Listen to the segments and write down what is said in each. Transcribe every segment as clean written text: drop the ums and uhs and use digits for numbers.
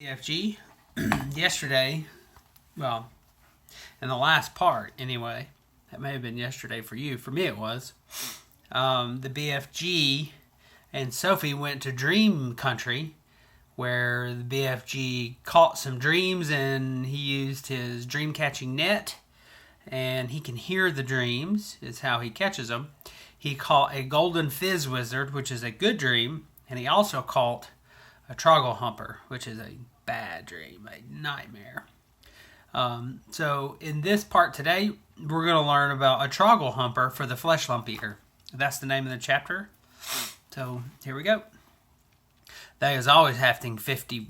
BFG yesterday, well, in the last part anyway, that may have been yesterday for you. For me, it was. The BFG and Sophie went to Dream Country where the BFG caught some dreams and he used his dream catching net and he can hear the dreams, is how he catches them. He caught a golden fizz wizard, which is a good dream, and he also caught a troggle humper, which is a bad dream, a nightmare. So in this part today, we're going to learn about a troggle humper for the flesh lump eater. That's the name of the chapter. So here we go. They is always having 50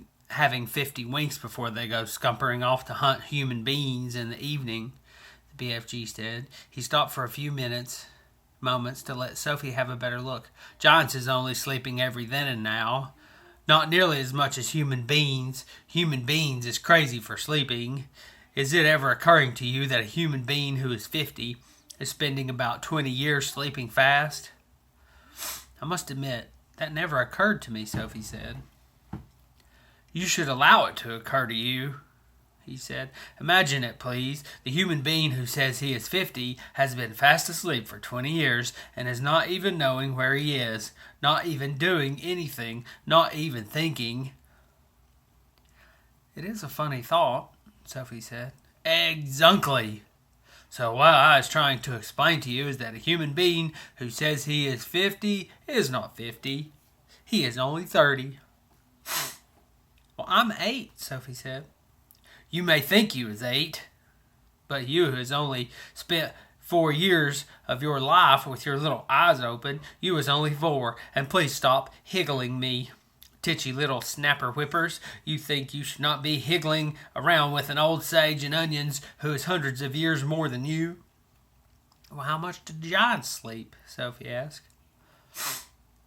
winks before they go scumpering off to hunt human beings in the evening, the BFG said. He stopped for a few moments to let Sophie have a better look. Giants is only sleeping every then and now. Not nearly as much as human beings. Human beings is crazy for sleeping. Is it ever occurring to you that a human being who is 50 is spending about 20 years sleeping fast? I must admit, that never occurred to me, Sophie said. You should allow it to occur to you, he said. Imagine it, please. The human being who says he is 50 has been fast asleep for 20 years and is not even knowing where he is, not even doing anything, not even thinking. It is a funny thought, Sophie said. Exactly. So what I was trying to explain to you is that a human being who says he is 50 is not 50. He is only 30. Well, I'm 8, Sophie said. You may think you is 8, but you has only spent 4 years of your life with your little eyes open. You was only 4, and please stop higgling me. Titchy little snapper whippers, you think you should not be higgling around with an old sage and onions who is hundreds of years more than you. Well, how much did giants sleep? Sophie asked.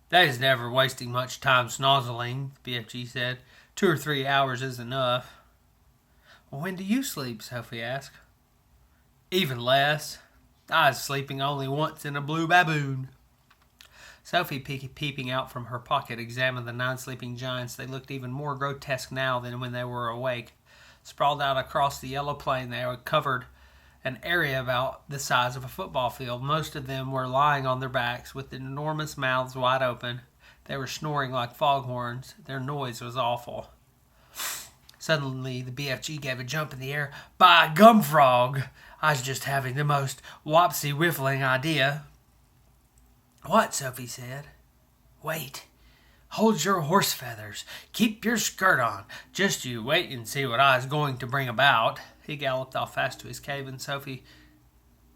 That is never wasting much time snozzling, BFG said. 2 or 3 hours is enough. Well, when do you sleep? Sophie asked. Even less. I was sleeping only once in a blue baboon. Sophie, peeping out from her pocket, examined the 9 sleeping giants. They looked even more grotesque now than when they were awake. Sprawled out across the yellow plain, they covered an area about the size of a football field. Most of them were lying on their backs with enormous mouths wide open. They were snoring like foghorns. Their noise was awful. Suddenly, the BFG gave a jump in the air. By gum frog! I was just having the most wopsy-whiffling idea. What? Sophie said. Wait. Hold your horse feathers. Keep your skirt on. Just you wait and see what I was going to bring about. He galloped off fast to his cave, and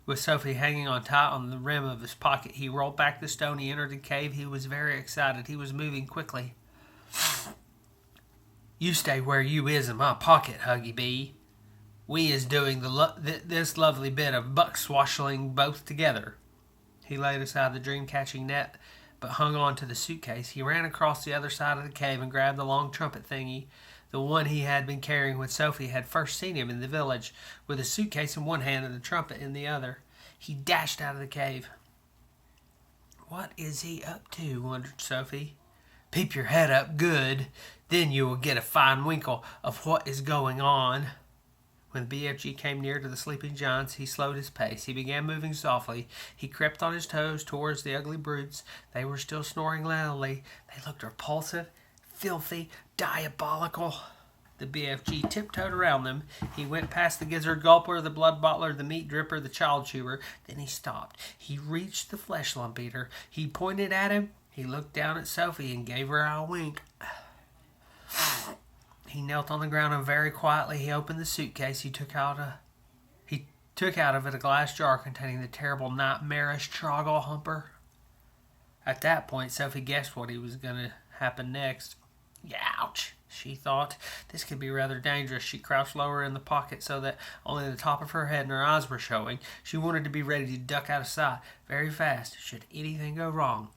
with Sophie hanging on tight on the rim of his pocket, he rolled back the stone. He entered the cave. He was very excited. He was moving quickly. You stay where you is in my pocket, Huggy Bee. We is doing this lovely bit of buck swashing both together. He laid aside the dream-catching net, but hung on to the suitcase. He ran across the other side of the cave and grabbed the long trumpet thingy. The one he had been carrying when Sophie had first seen him in the village, with the suitcase in one hand and the trumpet in the other. He dashed out of the cave. What is he up to? Wondered Sophie. Peep your head up good. Then you will get a fine winkle of what is going on. When BFG came near to the sleeping giants, he slowed his pace. He began moving softly. He crept on his toes towards the ugly brutes. They were still snoring loudly. They looked repulsive, filthy, diabolical. The BFG tiptoed around them. He went past the gizzard gulper, the blood bottler, the meat dripper, the child chewer. Then he stopped. He reached the flesh lump eater. He pointed at him. He looked down at Sophie and gave her a wink. He knelt on the ground and very quietly he opened the suitcase. He took out of it a glass jar containing the terrible nightmarish troggle humper. At that point, Sophie guessed what was going to happen next. Ouch, she thought. This could be rather dangerous. She crouched lower in the pocket so that only the top of her head and her eyes were showing. She wanted to be ready to duck out of sight very fast should anything go wrong.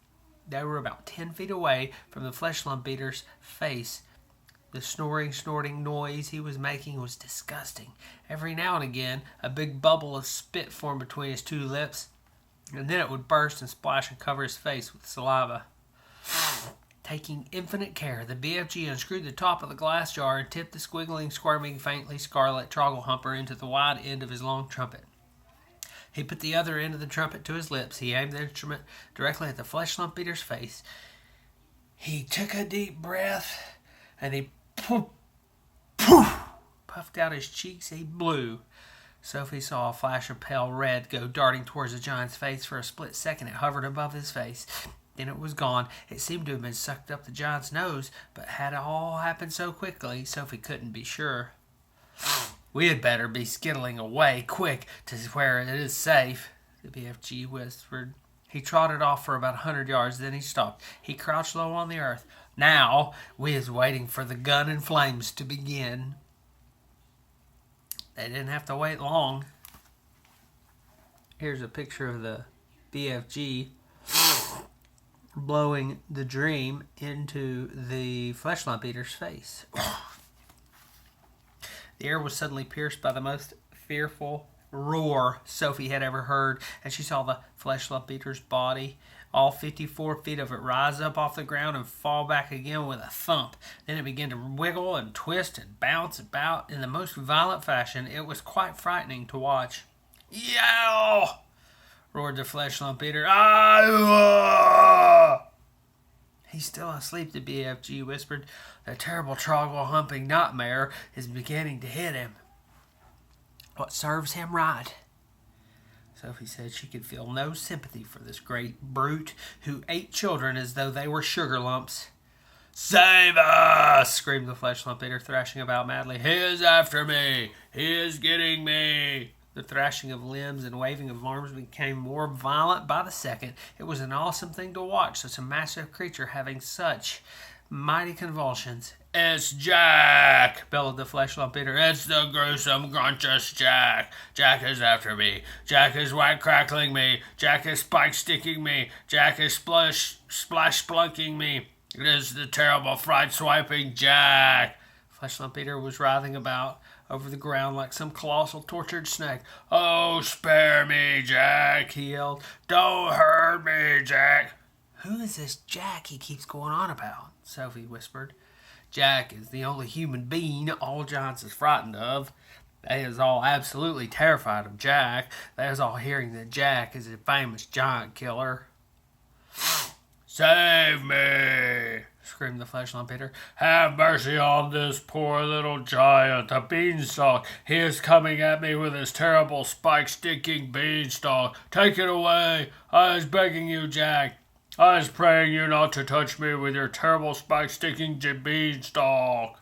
They were about 10 feet away from the flesh lump eater's face. The snoring, snorting noise he was making was disgusting. Every now and again, a big bubble of spit formed between his 2 lips, and then it would burst and splash and cover his face with saliva. Taking infinite care, the BFG unscrewed the top of the glass jar and tipped the squiggling, squirming, faintly scarlet trogglehumper into the wide end of his long trumpet. He put the other end of the trumpet to his lips. He aimed the instrument directly at the flesh lump eater's face. He took a deep breath, and he puffed out his cheeks. He blew. Sophie saw a flash of pale red go darting towards the giant's face. For a split second, it hovered above his face. Then it was gone. It seemed to have been sucked up the giant's nose, but had it all happened so quickly, Sophie couldn't be sure. "We had better be skittling away, quick, to where it is safe," the BFG whispered. He trotted off for about 100 yards, then he stopped. He crouched low on the earth. "Now, we is waiting for the gun and flames to begin." They didn't have to wait long. Here's a picture of the BFG blowing the dream into the flesh lump eater's face. The air was suddenly pierced by the most fearful roar Sophie had ever heard, and she saw the flesh lump eater's body, all 54 feet of it, rise up off the ground and fall back again with a thump. Then it began to wiggle and twist and bounce about in the most violent fashion. It was quite frightening to watch. "Yow!" roared the flesh lump eater. "Ah!" "He's still asleep," the BFG whispered. "The terrible troggle-humping nightmare is beginning to hit him. What serves him right?" Sophie said she could feel no sympathy for this great brute who ate children as though they were sugar lumps. "Save us!" screamed the flesh lump eater, thrashing about madly. "He is after me! He is getting me!" The thrashing of limbs and waving of arms became more violent by the second. It was an awesome thing to watch, such a massive creature having such mighty convulsions. "It's Jack!" bellowed the flesh lump eater. "It's the gruesome, grunchous Jack! Jack is after me! Jack is white crackling me! Jack is spike sticking me! Jack is splash splunking me! It is the terrible fright swiping Jack!" Flesh lump eater was writhing about over the ground like some colossal tortured snake. "Oh, spare me, Jack!" he yelled. "Don't hurt me, Jack!" "Who is this Jack he keeps going on about?" Sophie whispered. "Jack is the only human being all giants is frightened of. They is all absolutely terrified of Jack. They is all hearing that Jack is a famous giant killer." "Save me!" screamed the flesh lump eater. "Have mercy on this poor little giant, a beanstalk. He is coming at me with his terrible spike-sticking beanstalk. Take it away. I is begging you, Jack. I is praying you not to touch me with your terrible spike-sticking beanstalk."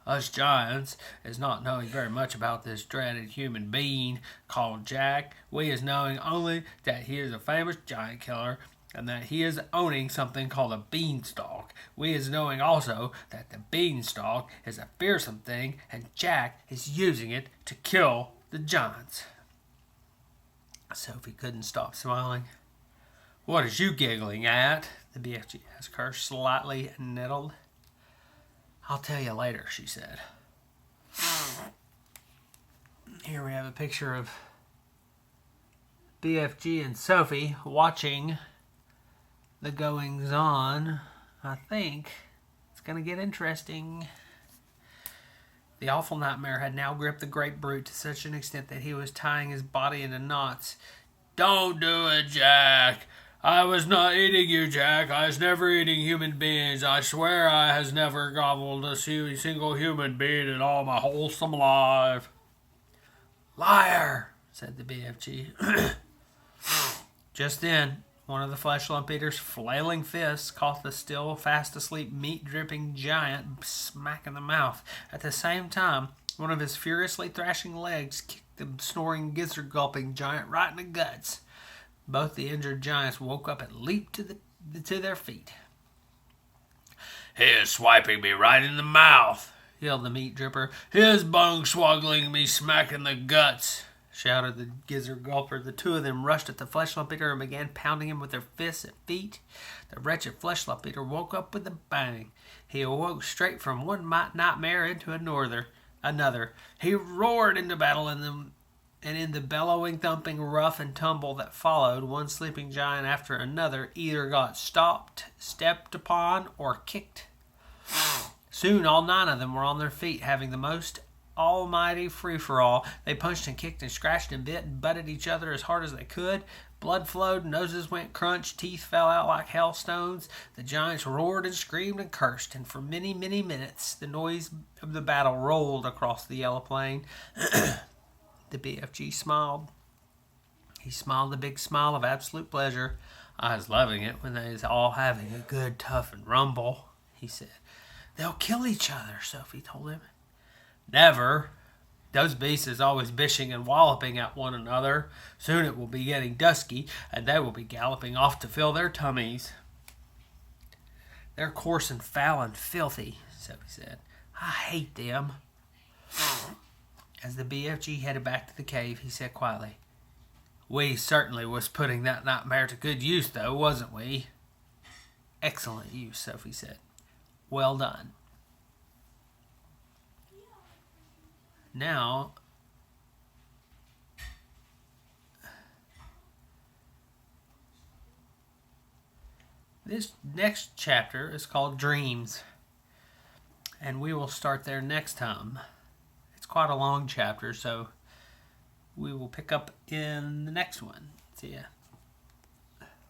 Us giants is not knowing very much about this dreaded human being called Jack. We is knowing only that he is a famous giant killer and that he is owning something called a beanstalk. We is knowing also that the beanstalk is a fearsome thing and Jack is using it to kill the giants. Sophie couldn't stop smiling. "What is you giggling at?" the BFG asked her, slightly nettled. "I'll tell you later," she said. Here we have a picture of BFG and Sophie watching the goings-on. I think it's going to get interesting. The awful nightmare had now gripped the great brute to such an extent that he was tying his body into knots. "Don't do it, Jack! I was not eating you, Jack. I was never eating human beings. I swear I has never gobbled a single human being in all my wholesome life." "Liar!" said the BFG. Just then, one of the flesh lump eater's flailing fists caught the still fast asleep meat-dripping giant smack in the mouth. At the same time, one of his furiously thrashing legs kicked the snoring, gizzard-gulping giant right in the guts. Both the injured giants woke up and leaped to their feet. "He is swiping me right in the mouth," yelled the meat dripper. "He is bung swoggling me smack in the guts," shouted the gizzard gulper. The two of them rushed at the flesh lump eater and began pounding him with their fists and feet. The wretched flesh lump eater woke up with a bang. He awoke straight from one nightmare into another. He roared into battle, and And in the bellowing, thumping, rough and tumble that followed, one sleeping giant after another either got stopped, stepped upon, or kicked. Soon all 9 of them were on their feet, having the most almighty free-for-all. They punched and kicked and scratched and bit and butted each other as hard as they could. Blood flowed, noses went crunch, teeth fell out like hailstones. The giants roared and screamed and cursed, and for many, many minutes the noise of the battle rolled across the yellow plain. The BFG smiled. He smiled a big smile of absolute pleasure. I was loving it when they was all having a good, tough and rumble, he said. They'll kill each other, Sophie told him. Never. Those beasts is always bishing and walloping at one another. Soon it will be getting dusky, and they will be galloping off to fill their tummies. They're coarse and foul and filthy, Sophie said. I hate them. As the BFG headed back to the cave, he said quietly, We certainly was putting that nightmare to good use, though, wasn't we? Excellent use, Sophie said. Well done. Now, this next chapter is called Dreams, and we will start there next time. It's quite a long chapter, so we will pick up in the next one. See ya.